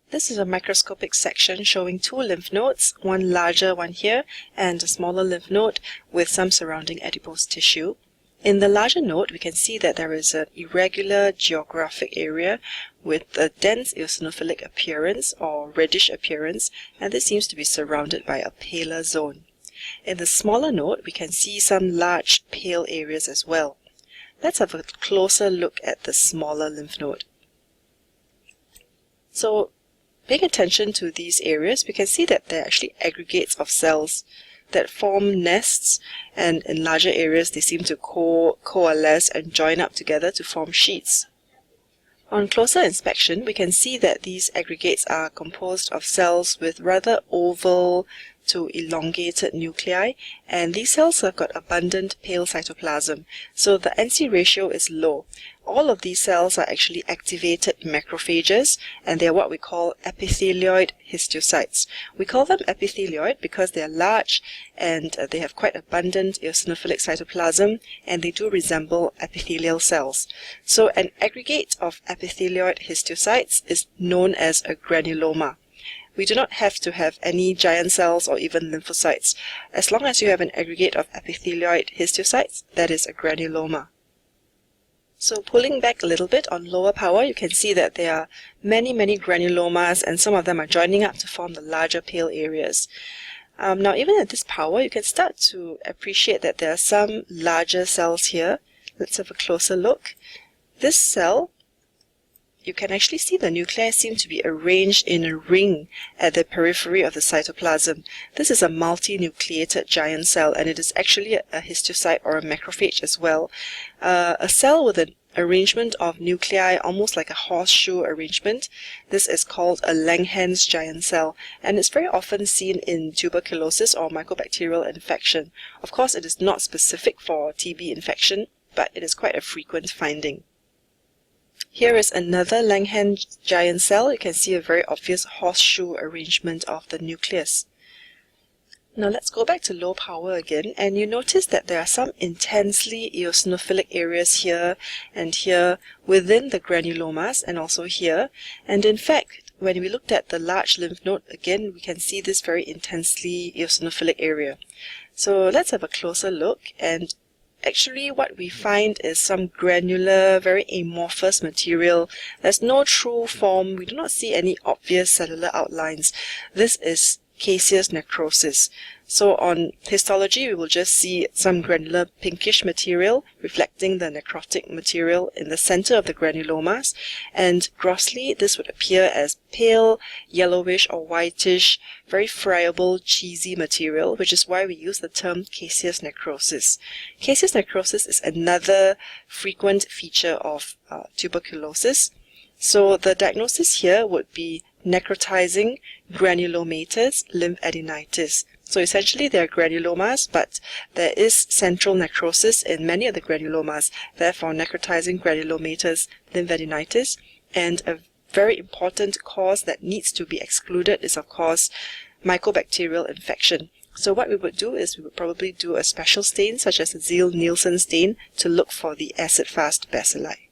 This is a microscopic section showing two lymph nodes, one larger one here and a smaller lymph node with some surrounding adipose tissue. In the larger node, we can see that there is an irregular geographic area with a dense eosinophilic appearance or reddish appearance, and this seems to be surrounded by a paler zone. In the smaller node, we can see some large pale areas as well. Let's have a closer look at the smaller lymph node. So, paying attention to these areas, we can see that they're actually aggregates of cells that form nests, and in larger areas they seem to coalesce and join up together to form sheets. On closer inspection, we can see that these aggregates are composed of cells with rather oval to elongated nuclei, and these cells have got abundant pale cytoplasm, so the NC ratio is low. All of these cells are actually activated macrophages, and they are what we call epithelioid histiocytes. We call them epithelioid because they are large and they have quite abundant eosinophilic cytoplasm, and they do resemble epithelial cells. So an aggregate of epithelioid histiocytes is known as a granuloma. We do not have to have any giant cells or even lymphocytes. As long as you have an aggregate of epithelioid histiocytes, that is a granuloma. So pulling back a little bit on lower power, you can see that there are many granulomas, and some of them are joining up to form the larger pale areas. Now even at this power, you can start to appreciate that there are some larger cells here. Let's have a closer look. This cell, you can actually see the nuclei seem to be arranged in a ring at the periphery of the cytoplasm. This is a multinucleated giant cell, and it is actually a histiocyte or a macrophage as well. A cell with an arrangement of nuclei almost like a horseshoe arrangement. This is called a Langerhans giant cell, and it's very often seen in tuberculosis or mycobacterial infection. Of course, it is not specific for TB infection, but it is quite a frequent finding. Here is another Langerhans giant cell. You can see a very obvious horseshoe arrangement of the nucleus. Now let's go back to low power again, and you notice that there are some intensely eosinophilic areas here and here within the granulomas, and also here. And in fact, when we looked at the large lymph node, again we can see this very intensely eosinophilic area. So let's have a closer look, and actually what we find is some granular, very amorphous material. There's no true form. We do not see any obvious cellular outlines. This is caseous necrosis. So on histology, we will just see some granular pinkish material reflecting the necrotic material in the center of the granulomas, and grossly this would appear as pale, yellowish or whitish, very friable, cheesy material, which is why we use the term caseous necrosis. Caseous necrosis is another frequent feature of tuberculosis. So the diagnosis here would be necrotizing granulomatous lymphadenitis. So essentially they are granulomas, but there is central necrosis in many of the granulomas, therefore necrotizing granulomatous lymphadenitis. And a very important cause that needs to be excluded is, of course, mycobacterial infection. So what we would do is we would probably do a special stain such as a Ziehl-Neelsen stain to look for the acid-fast bacilli.